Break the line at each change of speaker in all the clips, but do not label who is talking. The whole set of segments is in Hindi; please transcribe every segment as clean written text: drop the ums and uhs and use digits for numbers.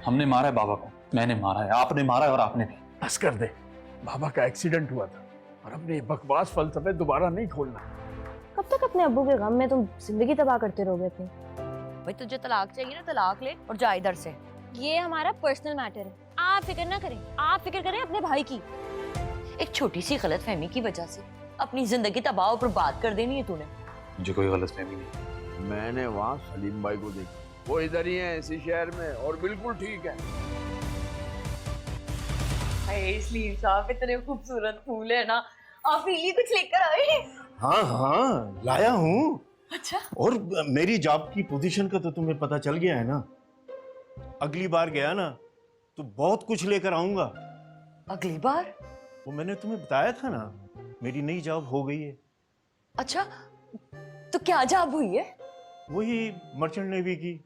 हमने मारा है बाबा को, मैंने मारा है, आपने मारा है और आपने भी।
बस कर दे, बाबा का एक्सीडेंट हुआ था और अपने बकवास फलसफे दोबारा नहीं खोलना।
कब तक अपने अब्बू के गम में तुम जिंदगी तबाह करते रहोगे अपनी?
भाई तुझे तलाक चाहिए ना, तलाक ले और जा इधर से।
ये हमारा पर्सनल मैटर है, आप फिक्र ना करें, आप फिक्र करें अपने भाई की।
एक छोटी सी गलतफहमी की वजह से अपनी जिंदगी तबाह और बर्बाद कर देनी है तूने।
मुझे कोई गलतफहमी नहीं।
मैंने वहाँ सलीम भाई को देखा, वो इधर ही है इसी शहर में और बिल्कुल ठीक है।
सलीम साहब इतने खूबसूरत फूल है ना, आप लिए कुछ लेकर आए?
हाँ हाँ लाया हूँ।
अच्छा।
और मेरी जॉब की पोजीशन का तो तुम्हें पता चल गया है ना। अगली बार गया ना तो बहुत कुछ लेकर आऊंगा।
अगली बार?
वो मैंने तुम्हें बताया था ना, मेरी नई जॉब हो गई है।
अच्छा, तो क्या जॉब हुई है?
वही मर्चेंट नेवी की।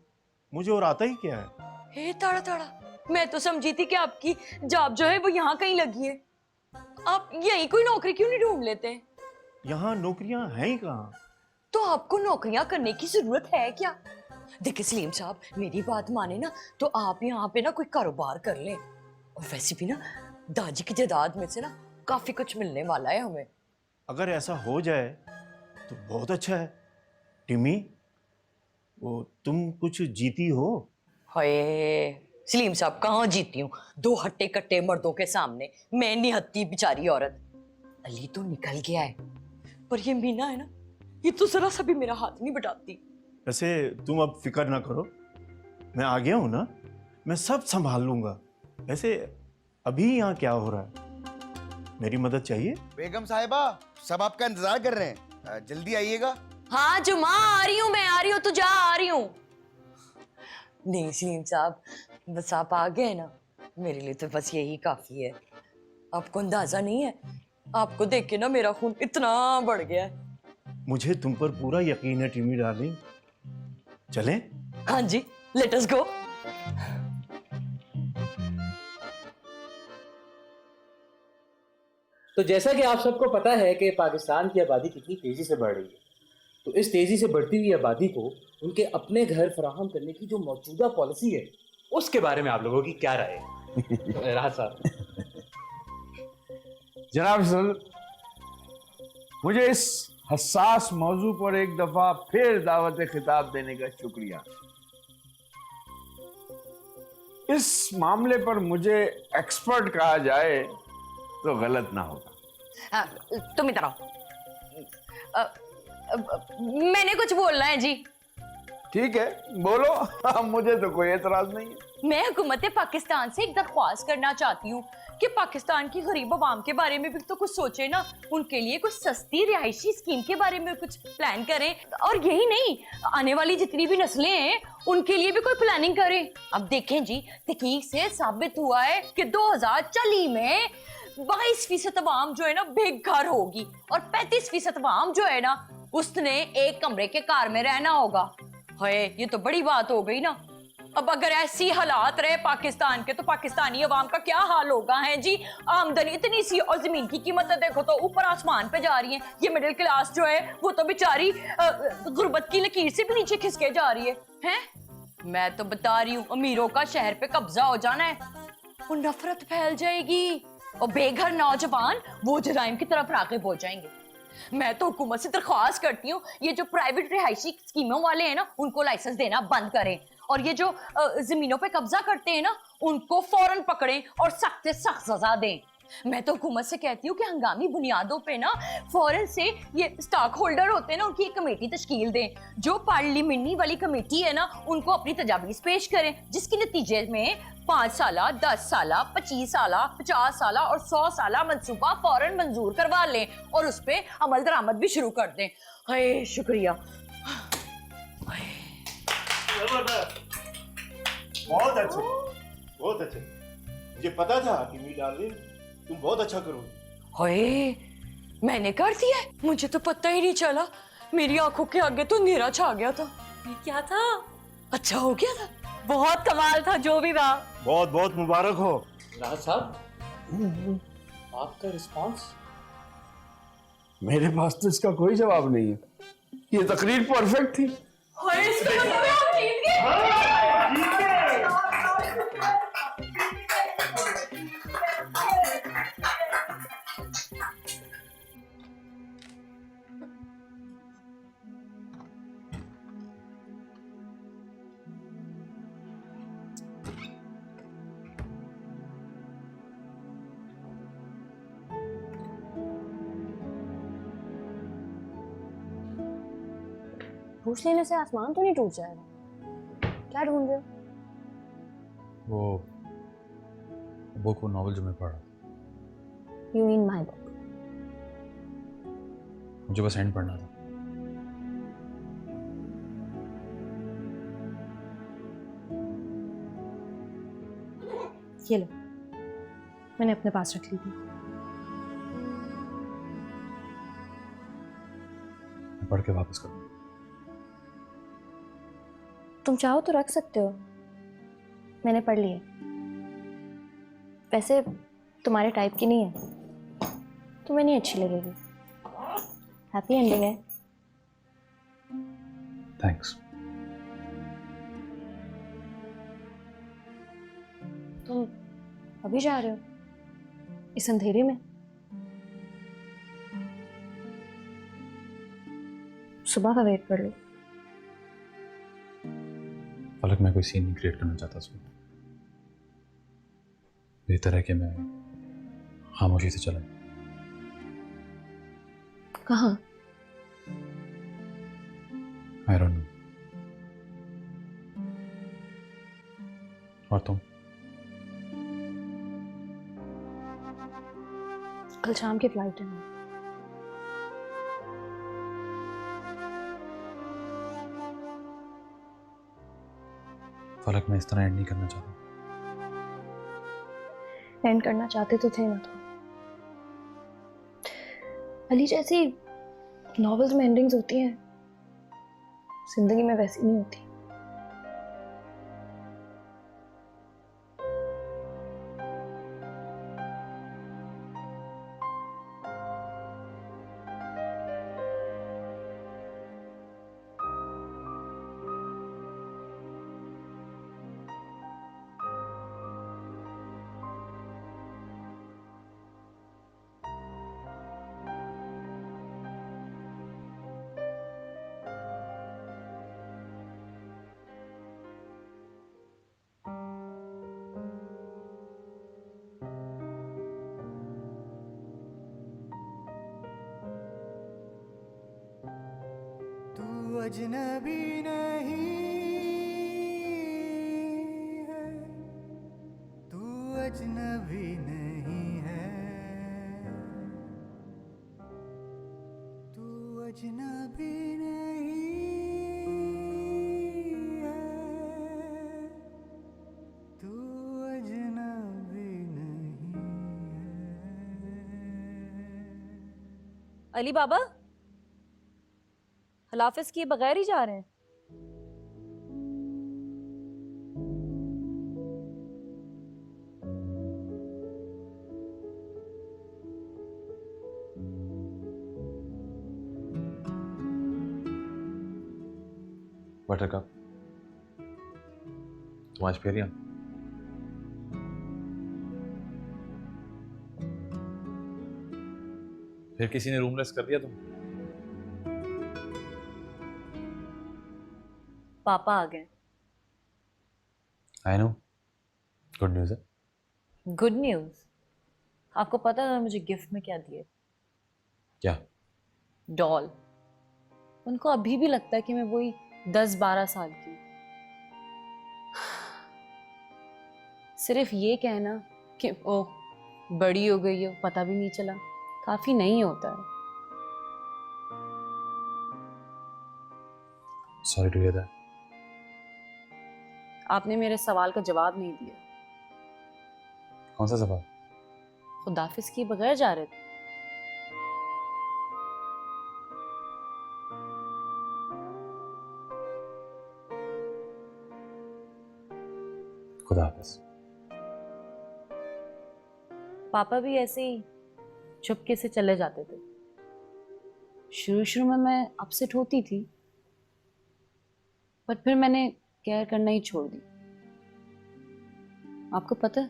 मुझे और आता ही क्या है।
हे ताड़ा ताड़ा, मैं तो समझी थी कि आपकी जॉब जो है वो यहाँ कहीं लगी है। आप यही कोई नौकरी क्यों नहीं ढूंढ लेते?
यहाँ नौकरियां हैं ही कहाँ।
तो आपको नौकरियां करने की जरूरत है क्या? देखिए सलीम साहब, मेरी बात माने ना तो आप यहाँ पे ना कोई कारोबार कर लें। और वैसे भी ना दादी की जायदाद में से ना काफी कुछ मिलने वाला है हमें।
अगर ऐसा हो जाए तो बहुत अच्छा है। टिमी, वो तुम कुछ जीती हो?
हाय सलीम साहब, कहाँ जीती हूँ? दो हट्टे कट्टे मर्दों के सामने मैं निहत्ती बेचारी औरत। अली तो निकल गया है, पर ये मीना है ना, ये तो जरा सा भी मेरा हाथ नहीं बटाती।
वैसे तुम अब फिक्र ना करो, मैं आ गया हूं ना, मैं सब संभाल लूंगा। वैसे अभी यहाँ क्या हो रहा है? मेरी मदद चाहिए?
बेगम साहिबा, सब आपका इंतजार कर रहे हैं, जल्दी आइएगा।
हाँ जुमा, आ रही हूँ, मैं आ रही हूँ, तू जा, आ रही हूँ। नहीं सलीम साहब, बस आप आ गए ना, मेरे लिए तो बस यही काफी है। आपको अंदाजा नहीं है, आपको देख के ना मेरा खून इतना बढ़ गया है।
मुझे तुम पर पूरा यकीन है टिमी डार्लिंग। चलें?
हाँ जी, लेट अस गो।
तो जैसा कि आप सबको पता है कि पाकिस्तान की आबादी कितनी तेजी से बढ़ रही है, तो इस तेजी से बढ़ती हुई आबादी को उनके अपने घर फराहम करने की जो मौजूदा पॉलिसी है, उसके बारे में आप लोगों की क्या राय है? राहत साहब।
जनाब सर, मुझे इस हसास मौजू पर एक दफा फिर दावत खिताब देने का शुक्रिया। इस मामले पर मुझे एक्सपर्ट कहा जाए तो गलत ना होगा।
तुम इधर आओ। मैंने कुछ बोलना है जी।
ठीक है, बोलो, मुझे तो कोई एतराज नहीं है।
मैं हुकूमत पाकिस्तान से एक दरख्वास्त करना चाहती हूँ कि पाकिस्तान की गरीब आवाम के बारे में भी तो कुछ सोचे ना, उनके लिए कुछ सस्ती रिहायशी स्कीम के बारे में कुछ प्लान करें। और यही नहीं, आने वाली जितनी भी नस्लें हैं उनके लिए भी कोई प्लानिंग करें। अब देखें जी, तहकीक से साबित हुआ है कि 2040 में 22% आवाम जो है ना बेघर होगी और 35% आवाम जो है ना उसने एक कमरे के कार में रहना होगा। हाय, ये तो बड़ी बात हो गई ना। अब अगर ऐसी हालात रहे पाकिस्तान के तो पाकिस्तानी अवाम का क्या हाल होगा है जी। आमदनी इतनी सी और जमीन की कीमतें देखो तो ऊपर आसमान पे जा रही है। ये मिडिल क्लास जो है वो तो बेचारी गुर्बत की लकीर से भी नीचे खिसके जा रही है? मैं तो बता रही हूँ, अमीरों का शहर पे कब्जा हो जाना है, वो नफरत फैल जाएगी और बेघर नौजवान वो जराइम की तरफ राग़िब हो जाएंगे। मैं तो हुकूमत से दरख्वास्त करती हूँ, ये जो प्राइवेट रिहायशी स्कीमों वाले हैं ना उनको लाइसेंस देना बंद करें, और ये जो जमीनों पे कब्जा करते हैं ना उनको फौरन पकड़ें और सख्त से सख्त सजा दें। मैं तो हुकूमत से कहती हूँ कि हंगामी बुनियादों पे ना फौरन से ये स्टॉक होल्डर होते हैं ना उनकी एक कमेटी तश्कील दें। जो पार्लियामेंट्री वाली कमेटी है ना उनको अपनी तजावीज़ पेश करें, जिसके नतीजे में 5 साल, 10 साल, 25 साल, 50 साल और 100 साल मनसूबा फौरन मंजूर करवा लें और उस पर अमल दरामद भी शुरू कर दें। हाय शुक्रिया।
बहुत अच्छे, बहुत अच्छे। मुझे पता था कि मीर डार्लिंग तुम बहुत अच्छा करोगे।
हाय, मैंने कर दिया, मुझे तो पता ही नहीं चला। मेरी आंखों के आगे तो अंधेरा छा गया था।
क्या था?
अच्छा हो गया था,
बहुत कमाल था जो भी था।
बहुत बहुत मुबारक हो।
राहत साहब, आपका रिस्पांस?
मेरे पास तो इसका कोई जवाब नहीं है। ये तकरीर परफेक्ट थी।
और इसका मतलब है हम जीत गए।
पूछ लेने से आसमान तो नहीं टूट जाएगा। क्या ढूंढ रहे हो?
वो बुक, वो नॉवल जो मैं पढ़ रहा था।
You mean my book?
मुझे बस एंड पढ़ना था।
ये लो, मैंने अपने पास रख ली थी।
मैं पढ़ के वापस करूँगा।
तुम चाहो तो रख सकते हो, मैंने पढ़ ली है। वैसे तुम्हारे टाइप की नहीं है, तुम्हें नहीं अच्छी लगेगी। हैप्पी एंडिंग है।
थैंक्स।
तुम अभी जा रहे हो इस अंधेरे में? सुबह का वेट कर लो।
फलक, मैं कोई सीन नहीं क्रिएट करना चाहता उसमें। बेहतर है कि मैं खामोशी से चला।
कहाँ?
I don't know. और तुम?
कल शाम की फ्लाइट है।
फलक, मैं इस तरह एंड नहीं करना चाहता।
एंड करना चाहते तो थे ना तुम। अली, जैसी नॉवेल्स में एंडिंग्स होती हैं, जिंदगी में वैसी नहीं होती।
तू अजनबी नहीं है, तू अजनबी नहीं है, तू अजनबी नहीं है, तू अजनबी नहीं है।
अली बाबा, हलाफिज किए बगैर ही जा रहे हैं?
बटरकप, तुम आज फिर यहाँ? फिर किसी ने रूमलेस कर दिया तुम?
पापा आ गए।
आई नो, गुड न्यूज़ है।
Good news? आपको पता है मुझे गिफ्ट में क्या दिए?
क्या?
डॉल। उनको अभी भी लगता है कि मैं वही 10-12 साल की। सिर्फ ये कहना कि ओह बड़ी हो गई हो पता भी नहीं चला, काफी नहीं होता है।
Sorry to hear that.
आपने मेरे सवाल का जवाब नहीं दिया।
कौन सा सवाल?
खुदाफिज किए बगैर जा रहे थे?
खुदा हाफिज।
पापा भी ऐसे ही चुपके से चले जाते थे। शुरू शुरू में मैं अपसेट होती थी,
पर फिर मैंने केयर करना ही छोड़ दी। आपको पता है,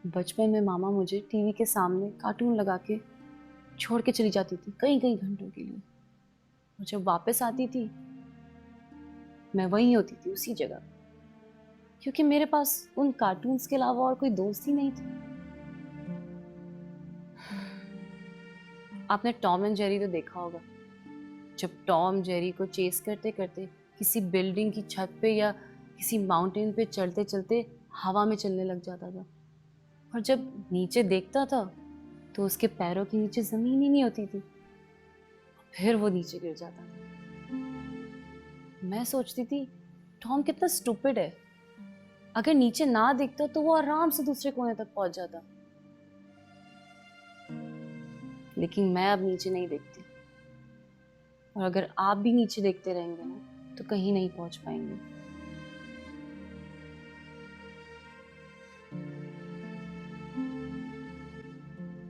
बचपन में मामा मुझे टीवी के सामने कार्टून लगा के छोड़ के चली जाती थी कई कई घंटों के लिए, और जब वापस आती थी मैं वहीं होती थी उसी जगह, क्योंकि मेरे पास उन कार्टून्स के अलावा और कोई दोस्त ही नहीं थे। आपने टॉम एंड जेरी तो देखा होगा, जब टॉम जेरी को चेस करते करते किसी बिल्डिंग की छत पे या किसी माउंटेन पे चलते चलते हवा में चलने लग जाता था, और जब नीचे देखता था तो उसके पैरों के नीचे जमीन ही नहीं होती थी, फिर वो नीचे गिर जाता था। मैं सोचती थी टॉम कितना स्टूपिड है, अगर नीचे ना दिखता तो वो आराम से दूसरे कोने तक पहुंच जाता। लेकिन मैं अब नीचे नहीं देखती, और अगर आप भी नीचे देखते रहेंगे ना तो कहीं नहीं पहुंच पाएंगे।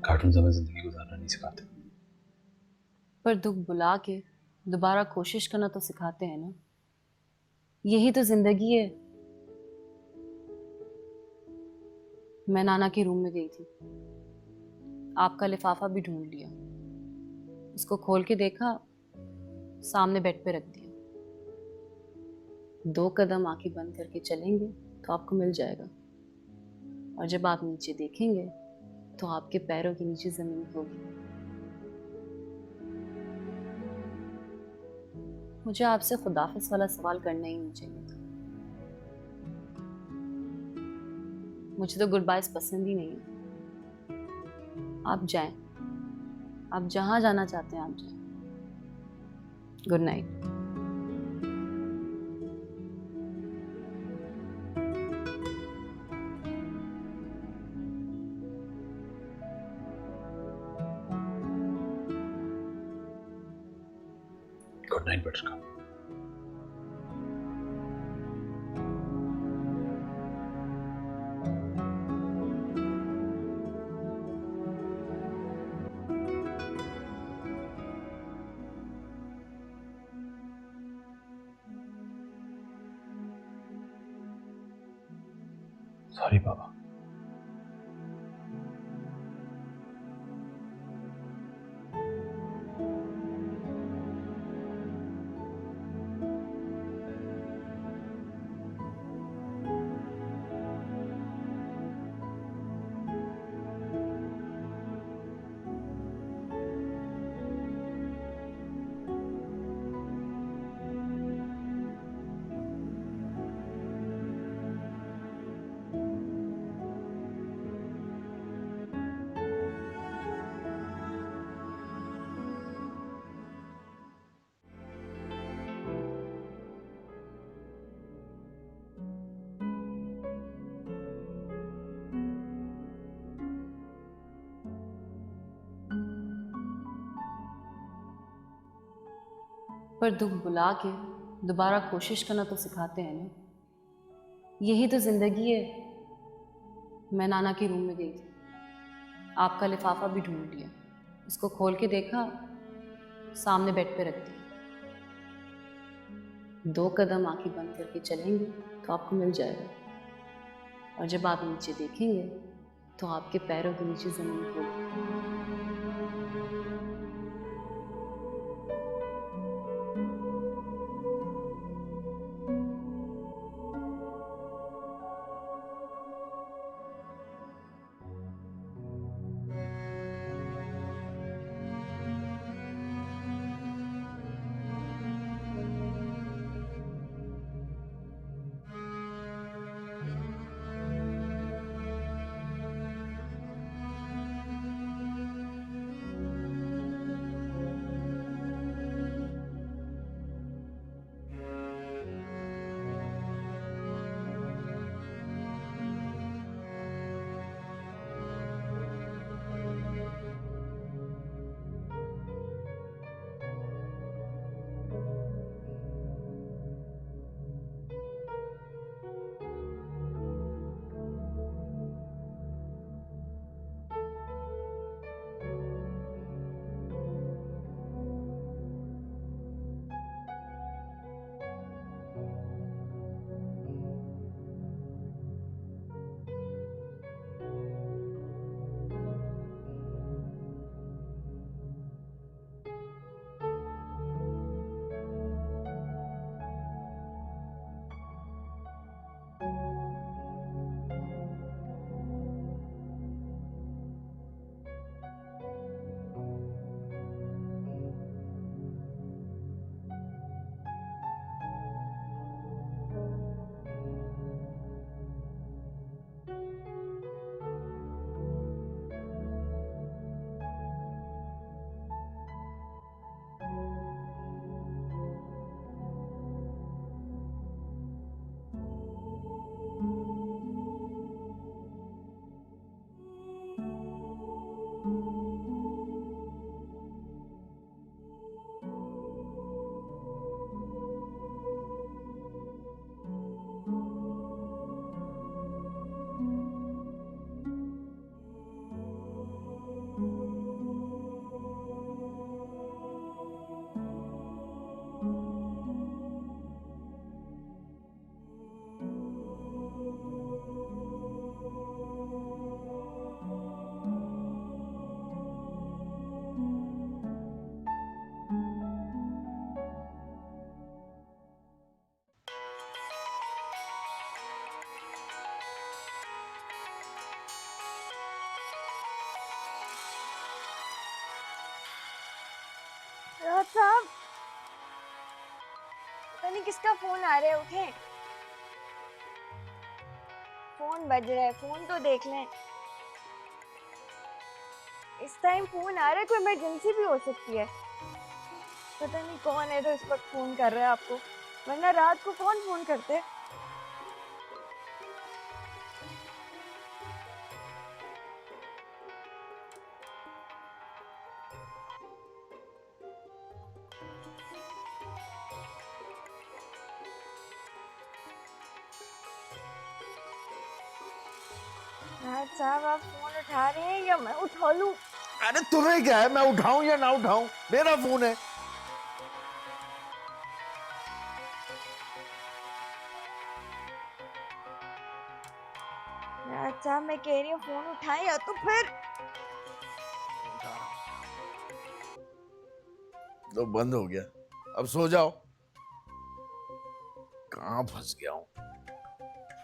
कार्टून हमें जिंदगी गुजारना नहीं सिखाते।
पर दुख बुला के दोबारा कोशिश करना तो सिखाते हैं ना, यही तो जिंदगी है। मैं नाना के रूम में गई थी, आपका लिफाफा भी ढूंढ लिया, उसको खोल के देखा, सामने बेड पे रख दिया। 2 कदम आंखें बंद करके चलेंगे तो आपको मिल जाएगा, और जब आप नीचे देखेंगे तो आपके पैरों के नीचे जमीन होगी। मुझे आपसे खुदाफिज वाला सवाल करना ही नहीं चाहिए था। मुझे तो गुड बायस पसंद ही नहीं है। आप जाएं, आप जहां जाना चाहते हैं आप जाएं। Good night.
Good night buttercup. Sorry बाबा।
पर दुख बुला के दोबारा कोशिश करना तो सिखाते हैं ना, यही तो जिंदगी है। मैं नाना के रूम में गई थी, आपका लिफाफा भी ढूंढ लिया, उसको खोल के देखा, सामने बेड पे रख दिया। 2 कदम आंखें बंद करके चलेंगे तो आपको मिल जाएगा, और जब आप नीचे देखेंगे तो आपके पैरों के नीचे जमीन होगी।
राज साहब, पता नहीं किसका फोन आ रहा है, उठे। फोन बज रहा है, फोन तो देख लें। इस टाइम फोन आ रहा है, कोई इमरजेंसी भी हो सकती है। पता नहीं कौन है जो इस वक्त फोन कर रहा है आपको, वरना रात को कौन फोन करते। राज साहब, आप फोन उठा रहे हैं या मैं उठा लूं?
अरे तुम्हें क्या है, मैं उठाऊं या ना उठाऊं, मेरा फोन है।
राज साहब, मैं कह रही हूँ फोन उठाएं या तो फिर।
तो बंद हो गया, अब सो जाओ। कहाँ फंस गया हूँ।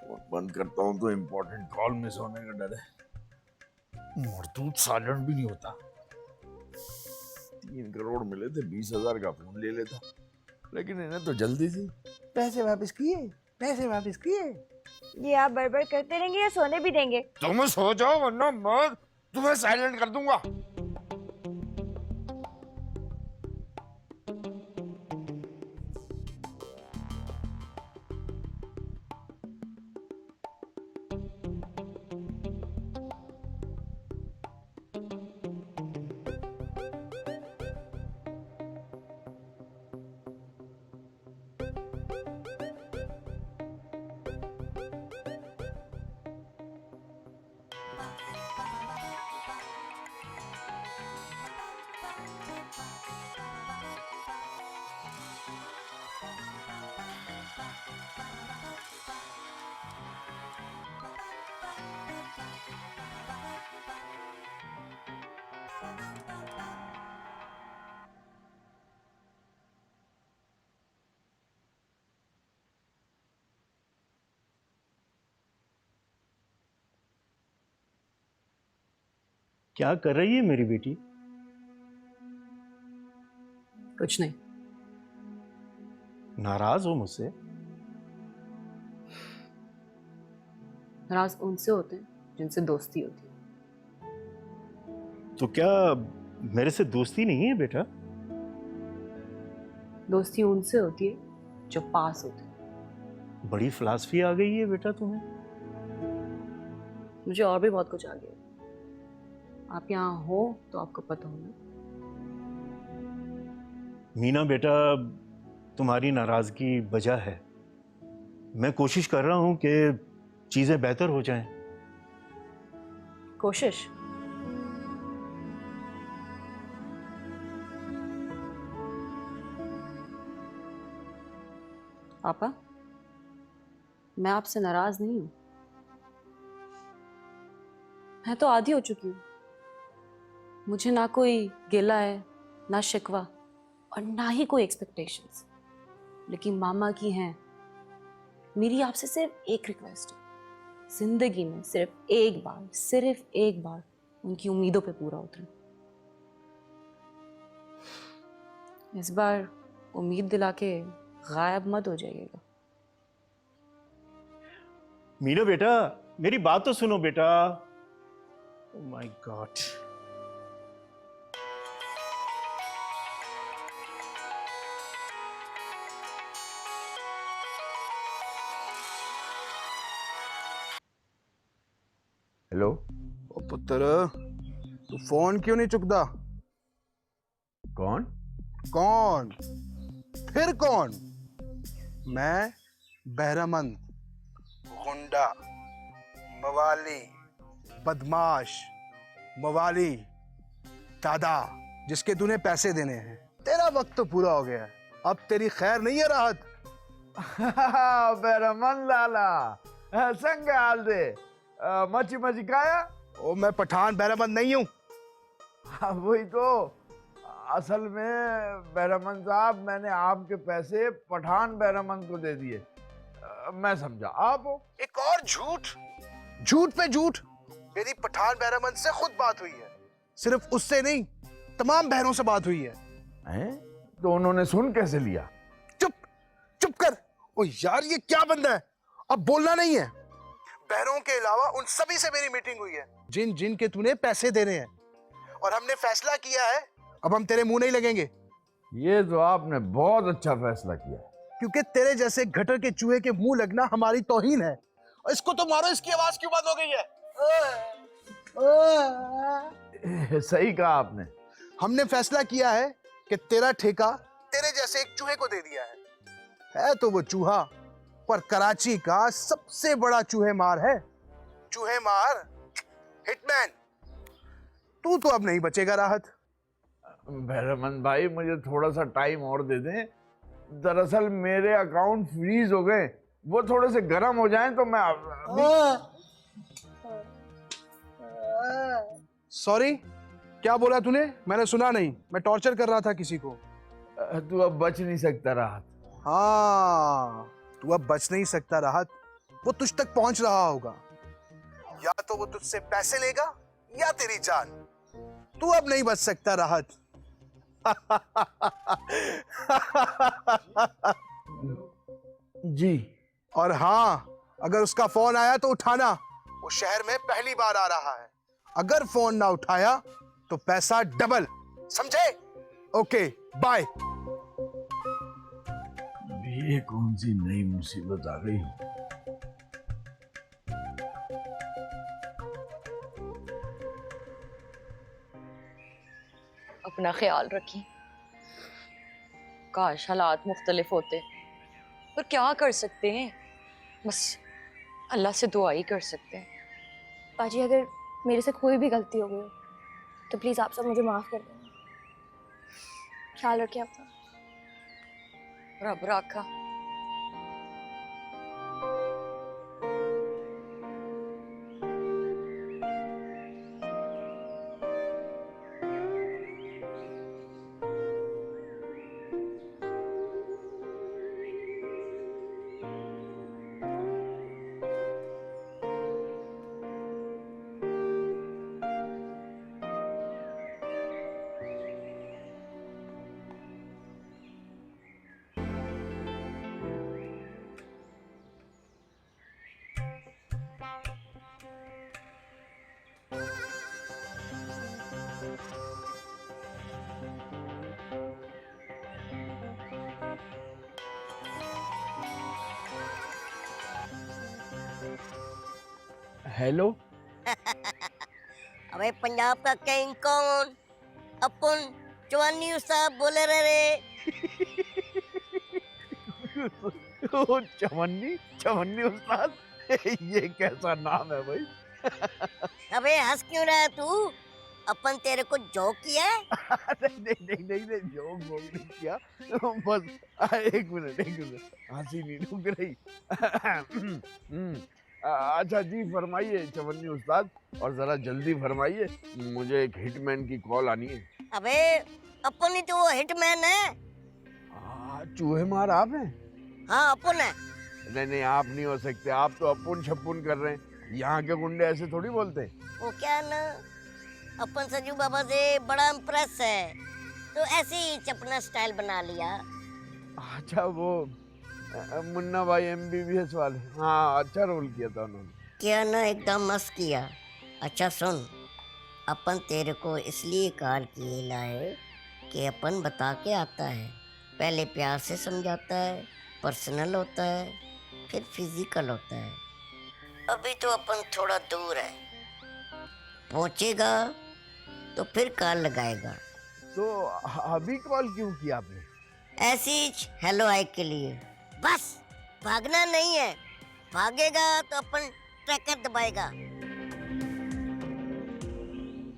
फोन बंद करता हूँ तो इम्पोर्टेंट कॉल मिस होने का डर है। मरदूत साइलेंट भी नहीं होता। 3 करोड़ मिले थे, 20,000 का फोन ले लेता, लेकिन इन्हें तो जल्दी थी। पैसे वापस किए, पैसे वापस किए।
ये आप बड़बड़ करते रहेंगे या सोने भी देंगे?
तुम सो जाओ, वरना मैं तुम्हें साइलेंट कर दूंगा।
क्या कर रही है मेरी बेटी?
कुछ नहीं।
नाराज हो मुझसे?
नाराज उनसे होते हैं जिनसे दोस्ती होती है।
तो क्या मेरे से दोस्ती नहीं है बेटा?
दोस्ती उनसे होती है जो पास होते हैं।
बड़ी फिलॉसफी आ गई है बेटा तुम्हें।
मुझे और भी बहुत कुछ आ गया। आप यहाँ हो तो आपको पता होगा।
मीना बेटा, तुम्हारी नाराजगी वजह है। मैं कोशिश कर रहा हूं कि चीजें बेहतर हो जाएं।
कोशिश? पापा, मैं आपसे नाराज नहीं हूं। मैं तो आदी हो चुकी हूं। मुझे ना कोई गिला है, ना शिकवा, और ना ही कोई एक्सपेक्टेशंस। लेकिन मामा की हैं। मेरी आपसे सिर्फ एक रिक्वेस्ट है, जिंदगी में सिर्फ एक बार उनकी उम्मीदों पे पूरा उतरे। इस बार उम्मीद दिला के गायब मत हो जाइएगा।
मीना बेटा, मेरी बात तो सुनो बेटा। Oh my God.
हेलो। ओ पुत्र, तू फोन क्यों नहीं चुकता?
कौन?
कौन? फिर कौन? मैं बहरामंद, गुंडा, मवाली, बदमाश, मवाली, दादा, जिसके तूने पैसे देने हैं। तेरा वक्त तो पूरा हो गया है, अब तेरी खैर नहीं है राहत।
बहरामंद लाला, संग हाल दे, मची मची खाया।
ओ मैं पठान बहरामंद नहीं हूँ।
वही तो, असल में बहरामंद साहब, मैंने आपके पैसे पठान बहरामंद को दे दिए। मैं समझा आप हो।
एक और झूठ पे झूठ। मेरी पठान बहरामंद से खुद बात हुई है, सिर्फ उससे नहीं, तमाम बहनों से बात हुई है।
हैं? तो उन्होंने सुन कैसे लिया?
चुप चुप कर। ओ यार, ये क्या बंदा है, अब बोलना नहीं है। बहरों के अलावा उन सभी से मेरी मीटिंग हुई है जिन जिन के तूने पैसे देने हैं, और हमने फैसला किया है अब हम तेरे मुंह नहीं लगेंगे।
ये तो आपने बहुत अच्छा फैसला किया,
क्योंकि तेरे जैसे गटर के चूहे के मुंह लगना हमारी तौहीन है। और इसको तो मारो, इसकी आवाज क्यों बंद हो गई है?
सही कहा आपने।
हमने फैसला किया है कि तेरा ठेका तेरे जैसे एक चूहे को दे दिया है तो वो चूहा, पर कराची का सबसे बड़ा चूहे मार है। चूहे मार, हिटमैन। तू तो अब नहीं बचेगा राहत।
बहरमंद भाई, मुझे थोड़ा सा टाइम और दे दें। दरअसल मेरे अकाउंट फ्रीज हो गए, वो थोड़े से गर्म हो जाएं तो मैं
सॉरी, क्या बोला तूने? मैंने सुना नहीं, मैं टॉर्चर कर रहा था किसी को।
तू अब बच नहीं सकता राहत।
हाँ, तू अब बच नहीं सकता राहत। वो तुझ तक पहुंच रहा होगा, या तो वो तुझसे पैसे लेगा या तेरी जान। तू अब नहीं बच सकता राहत।
जी।
और हाँ, अगर उसका फोन आया तो उठाना, वो शहर में पहली बार आ रहा है। अगर फोन ना उठाया तो पैसा डबल, समझे? Okay, bye.
ये कौन सी नई मुसीबत आ गई?
अपना ख्याल रखिए। काश हालात मुख्तलिफ होते, पर क्या कर सकते हैं, बस अल्लाह से दुआ ही कर सकते हैं।
पाजी, अगर मेरे से कोई भी गलती हो गई हो तो प्लीज़ आप सब मुझे माफ़ कर देना। ख्याल रखिए अपना।
रब राखा।
हेलो।
अबे पंजाब का किंग कौन? अपन चवानी साहब बोले रहे।
चवन्नी चवन्नी उस्ताद, ये कैसा नाम है भाई?
अबे हंस क्यों रहा है तू? अपन तेरे को जोक किया है?
नहीं, जोक नहीं किया। बस एक मिनट हंसी नहीं रुक रही। अच्छा जी, फरमाइए चवन्नी उस्ताद, और जरा जल्दी फरमाइए, मुझे एक हिटमैन की कॉल आनी है।
अबे अपन ही तो वो हिटमैन है।
चूहे मार आप हैं?
हाँ, अपन है।
नहीं, आप नहीं हो सकते, आप तो अपुन छपुन कर रहे हैं। यहाँ के गुंडे ऐसे थोड़ी बोलते हैं।
वो क्या ना, अपन सजू बाबा से बड़ा इम्प्रेस है, तो ऐसे ही चपना स्टाइल बना लिया।
अच्छा, वो मुन्ना भाई MBBS वाले, हाँ, अच्छा रोल किया था उन्होंने।
क्या ना, एकदम मस्त किया। अच्छा सुन, अपन तेरे को इसलिए कार किए लाए कि अपन बता के आता है, पहले प्यार से समझाता है, पर्सनल होता है, फिर फिजिकल होता है। अभी तो अपन थोड़ा दूर है, पहुंचेगा तो फिर कॉल लगाएगा।
तो अभी कॉल क्यों किया आपने?
ऐसी हेलो हाय के लिए, बस भागना नहीं है। भागेगा तो अपन ट्रैकर दबाएगा।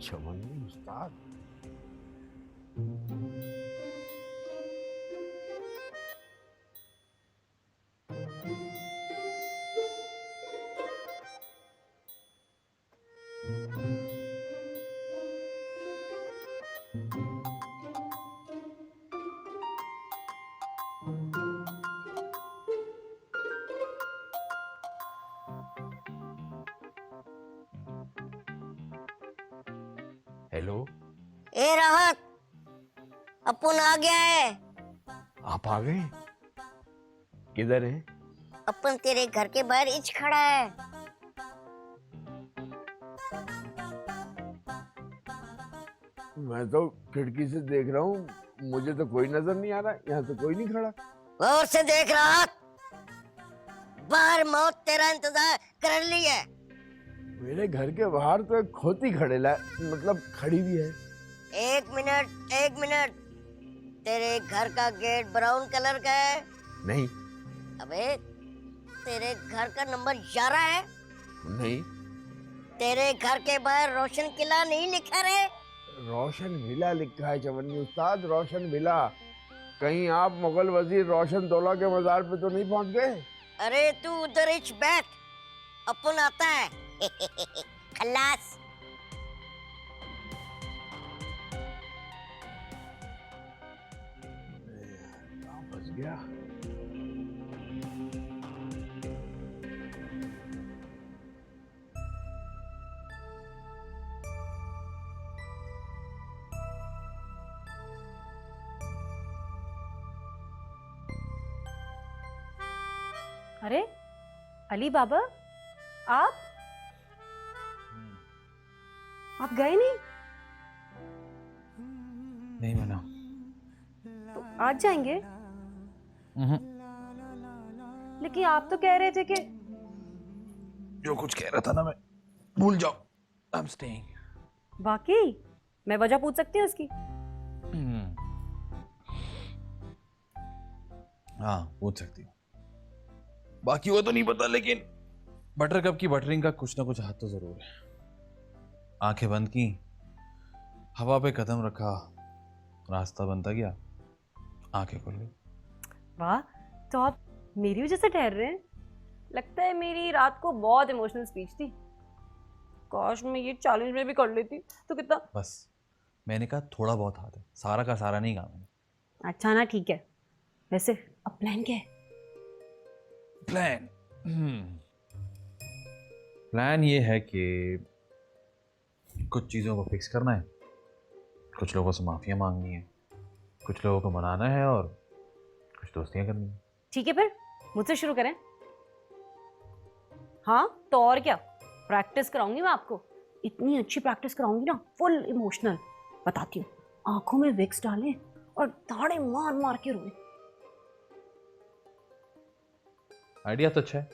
चवन्नी उस्ताद। हेलो।
ए राहत, अपन आ गया है।
आप आ गए? किधर है?
अपन तेरे घर के बाहर इच खड़ा है।
मैं तो खिड़की से देख रहा हूँ, मुझे तो कोई नजर नहीं आ रहा, यहाँ तो कोई नहीं खड़ा।
गौर से देख रहा, बाहर मौत तेरा इंतजार कर ली है।
मेरे घर के बाहर तो एक खोती खड़ेला है, मतलब खड़ी भी है।
एक मिनट, तेरे घर का गेट ब्राउन कलर का है?
नहीं।
अबे तेरे घर का नंबर 11 है?
नहीं।
तेरे घर के बाहर रोशन किला नहीं लिखा रे?
रोशन विला लिखा है चवन्नी उस्ताद, रोशन विला। कहीं आप मुगल वजीर रोशन दौला के मजार पे तो नहीं पहुंच गए?
अरे तू उधर इच बैठ, अपन आता है। खल्लास।
फंस गया।
अरे अली बाबा, आप गए नहीं?
नहीं बना।
तो आज जाएंगे? लेकिन आप तो कह रहे थे कि
जो कुछ कह रहा था ना मैं, भूल जाओ। I am staying.
वाकई मैं वजह पूछ सकती हूँ उसकी?
हाँ पूछ सकती हूँ। बाकी वो तो नहीं पता, लेकिन बटर कप की बटरिंग का कुछ ना कुछ हाथ तो जरूर है। आंखें बंद की, हवा पे कदम रखा, रास्ता बनता गया, आंखें खुल गई।
वाह, तो आप मेरी वजह से ठहर रहे हैं? लगता है मेरी रात को बहुत इमोशनल स्पीच थी। काश मैं ये चैलेंज में भी कर लेती तो कितना।
बस मैंने कहा थोड़ा बहुत हाथ है, सारा का सारा नहीं काम है।
अच्छा ना, ठीक है। वैसे अब प्लान क्या है?
प्लान ये है कि कुछ चीज़ों को फिक्स करना है, कुछ लोगों से माफिया मांगनी है, कुछ लोगों को मनाना है और कुछ दोस्तियां करनी है।
ठीक है, फिर मुझसे शुरू करें। हाँ तो और क्या, प्रैक्टिस कराऊंगी मैं आपको। इतनी अच्छी प्रैक्टिस कराऊंगी ना, फुल इमोशनल। बताती हूँ, आंखों में विक्स डालें और ताड़े मार मार के रोए।
आइडिया तो अच्छा है,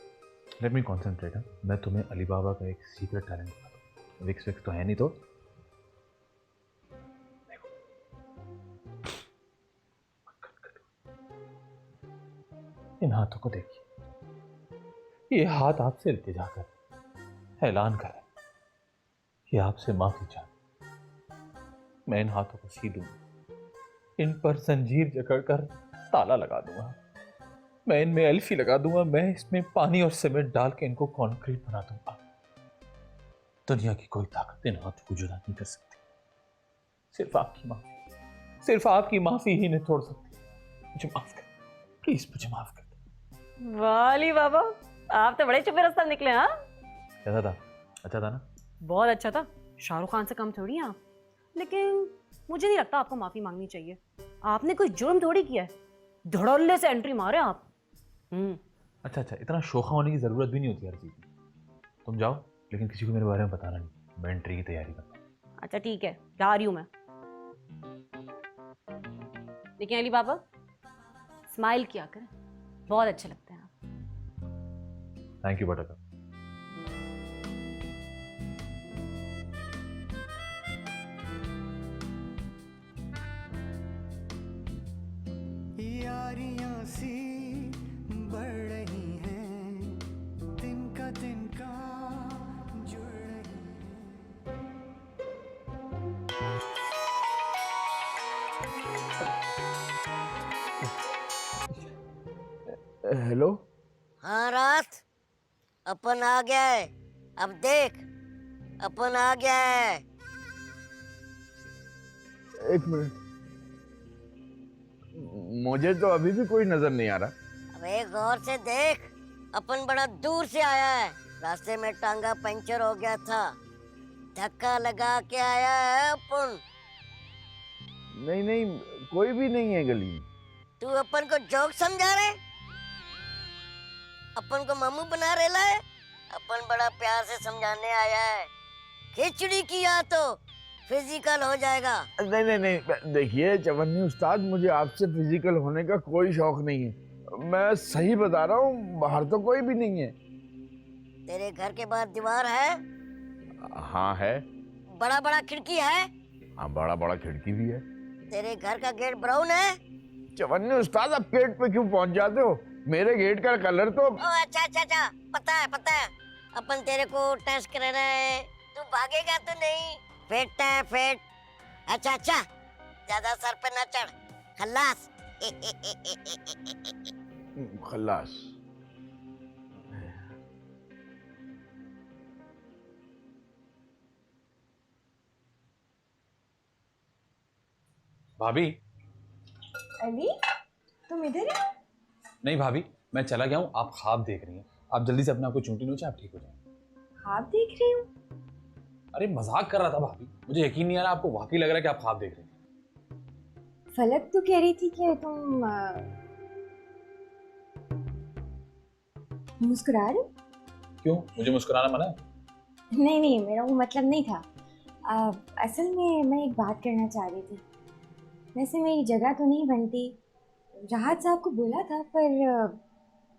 लेट मी कॉन्सेंट्रेट। मैं तुम्हें अली बाबा का एक सीक्रेट टैलेंट बताता हूँ। विक्स विक्स तो है नहीं तो इन हाथों को देखिए। ये हाथ आपसे इल्तिजा कर ऐलान करें कि आपसे माफी चाहते। मैं इन हाथों को सी दूंगा, इन पर जंजीर जकड़कर ताला लगा दूंगा, मैं इनमें एल्फी लगा दूंगा, मैं इसमें पानी और सीमेंट डाल के इनको कंक्रीट बना दूंगा। दुनिया की कोई ताकत इन हाथों को जुदा नहीं कर सकती। सिर्फ आपकी माफी, सिर्फ आपकी माफी ही इन्हें तोड़ सकती है। मुझे माफ कर, प्लीज मुझे माफ कर।
वाली बाबा, आप तो बड़े चुपे रास्ता निकले। हाँ,
कैसा था? अच्छा था ना?
बहुत अच्छा था। शाहरुख खान से कम थोड़ी हैं आप। लेकिन मुझे नहीं लगता आपको माफी मांगनी चाहिए। आपने कोई जुर्म थोड़ी किया है, धड़ल्ले से एंट्री मारे आप।
अच्छा, इतना शोखा होने की जरूरत भी नहीं होती हर चीज में। तुम जाओ, लेकिन किसी को मेरे बारे में बताना नहीं, मैं एंट्री की तैयारी करता हूँ।
अच्छा ठीक है, जा रही हूं मैं। लेकिन अली बाबा, स्माइल किया करें, बहुत अच्छे लगते हैं आप।
Thank you buttercup.
यारियां सी बढ़ रही हैं, दिन का जुड़ रही
हेलो।
हाँ रात, अपन आ गया है। अब देख, अपन आ गया है।
एक मिनट, मुझे तो अभी भी कोई नजर नहीं आ रहा।
अबे गौर से देख, अपन बड़ा दूर से आया है। रास्ते में टांगा पंचर हो गया था, धक्का लगा के आया है अपन।
नहीं, कोई भी नहीं है गली में।
तू अपन को जोक समझा रहे, अपन को मामू बना रेला है। अपन बड़ा प्यार से समझाने आया है, खिचड़ी किया तो फिजिकल हो जाएगा।
नहीं नहीं नहीं, देखिए चवन्नी उस्ताद, मुझे आपसे फिजिकल होने का कोई शौक नहीं है। मैं सही बता रहा हूँ, बाहर तो कोई भी नहीं है।
तेरे घर के बाहर दीवार है?
हाँ है।
बड़ा बड़ा खिड़की है?
हाँ, बड़ा बड़ा खिड़की भी है।
तेरे घर का गेट ब्राउन है?
चवन्नी उस्ताद, आप गेट पे क्यों पहुंच जाते हो? मेरे गेट का कलर तो...
ओ अच्छा अच्छा अच्छा, पता है। अपन तेरे को टेस्ट कर रहे हैं, तू भागेगा तो नहीं। फिट है फिट। अच्छा अच्छा, ज्यादा सर पे न चढ़, खल्लास।
खल्लास।
भाभी।
अली, तुम इधर है?
नहीं भाभी, मैं चला गया हूँ, आप ख्वाब देख रही हैं। आप जल्दी से अपने आप को चूंटी नोचे, आप ठीक हो जाएंगे।
ख्वाब देख रही हूँ?
अरे मजाक कर रहा था भाभी, मुझे यकीन नहीं आ रहा आपको वाकई लग रहा है कि आप ख्वाब देख रहे हैं।
फलक तो कह रही थी कि तुम मुस्कुरा रहे?
क्यों, मुझे मुस्कुराना मना है?
नहीं नहीं, मेरा वो मतलब नहीं था। असल में मैं एक बात करना चाह रही थी। वैसे मेरी जगह तो नहीं बनती, राहत साहब को बोला था, पर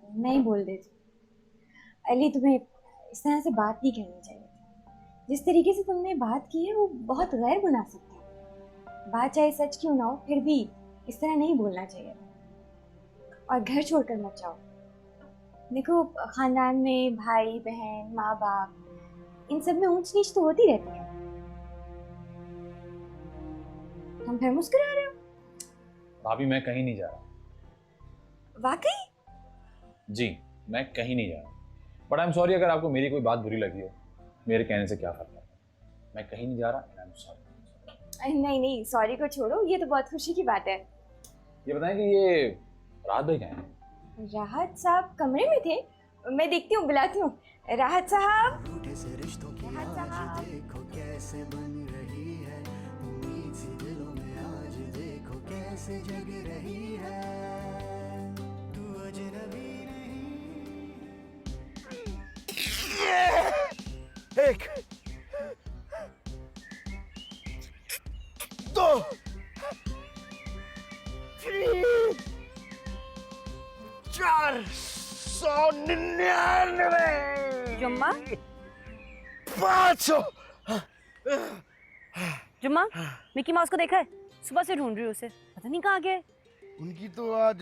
मैं ही बोल देती। अली, तुम्हें इस तरह से बात नहीं करनी चाहिए। जिस तरीके से तुमने बात की है वो बहुत गैर मुनासिब था। बात चाहे सच क्यों ना हो, फिर भी इस तरह नहीं बोलना चाहिए। और घर छोड़कर मत जाओ। देखो, खानदान में भाई बहन माँ बाप, इन सब में ऊंच नीच तो होती रहती है। तुम फिर मुस्कुरा रहे हो?
भाभी मैं कहीं नहीं जा रहा।
वाकई?
जी, मैं कहीं नहीं जा रहा। बट आई एम सॉरी अगर आपको मेरी कोई बात बुरी लगी हो। मेरे कहने से क्या फर्क पड़ता, मैं कहीं नहीं जा रहा। I am sorry.
नहीं नहीं, सॉरी को छोड़ो, ये तो बहुत खुशी की बात है।
ये बताएं कि ये राहत भाई कहाँ हैं?
राहत साहब कमरे में थे, मैं देखती हूँ, बुलाती हूँ। राहत साहब,
टूटे से रिश्तों की आज देखो कैसे बन रही है, उम्मीद सी दिलों में आज देखो कैसे जग रही है, तू अजनबी नहीं।
एक, दो, 3, 499,
जुम्मा
500।
जुम्मा, मिकी माउस को देखा है? सुबह से ढूंढ रही हूँ उसे, पता नहीं कहाँ गए।
उनकी तो आज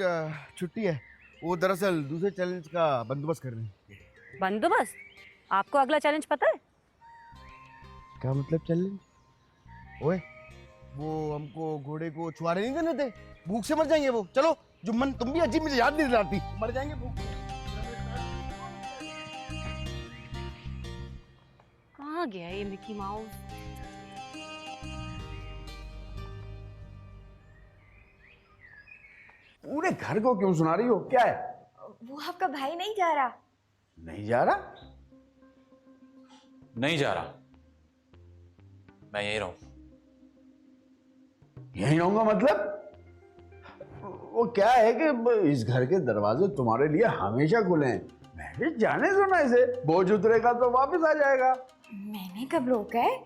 छुट्टी है, वो दरअसल दूसरे चैलेंज का बंदोबस्त कर रहे हैं।
बंदोबस्त? आपको अगला चैलेंज पता है?
क्या मतलब चैलेंज? ओए, वो हमको घोड़े को छुआरे नहीं देने थे, भूख से मर जाएंगे वो। चलो जुम्मन, तुम भी अजीब, मुझे याद नहीं दिलाती, मर जाएंगे भूख से।
कहाँ गया ये मिकी माउस?
पूरे घर को क्यों सुना रही हो, क्या है?
वो आपका भाई नहीं जा रहा?
नहीं जा रहा?
नहीं जा रहा, मैं यहीं रहूं।
यहीं रहूंगा मतलब? वो क्या है कि इस घर के दरवाजे तुम्हारे लिए हमेशा खुले हैं। मैं भी जाने दो ना इसे, बोझ उतरेगा तो वापस आ जाएगा।
मैंने कब रोका है?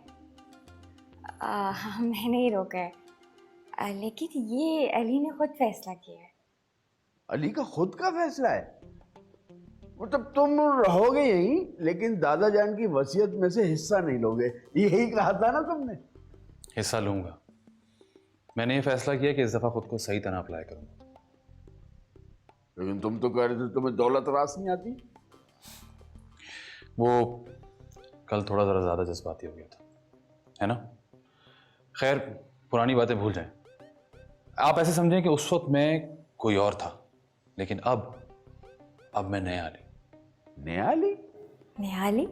मैंने ही रोका है, लेकिन ये अली ने खुद फैसला किया है।
अली का खुद का फैसला है? मतलब तुम रहोगे यहीं, लेकिन दादा जान की वसीयत में से हिस्सा नहीं लोगे, यही कहा था ना तुमने?
हिस्सा लूंगा। मैंने ये फैसला किया कि इस दफा खुद को सही तरह अप्लाई करूंगा।
लेकिन तुम तो कह रहे थे तुम्हें दौलत रास नहीं आती।
वो कल थोड़ा ज़रा ज़्यादा जज्बाती हो गया था, है ना? खैर, पुरानी बातें भूल जाएं। आप ऐसे समझें कि उस वक्त मैं कोई और था, लेकिन अब मैं नया अली।
नया अली?
नया अली?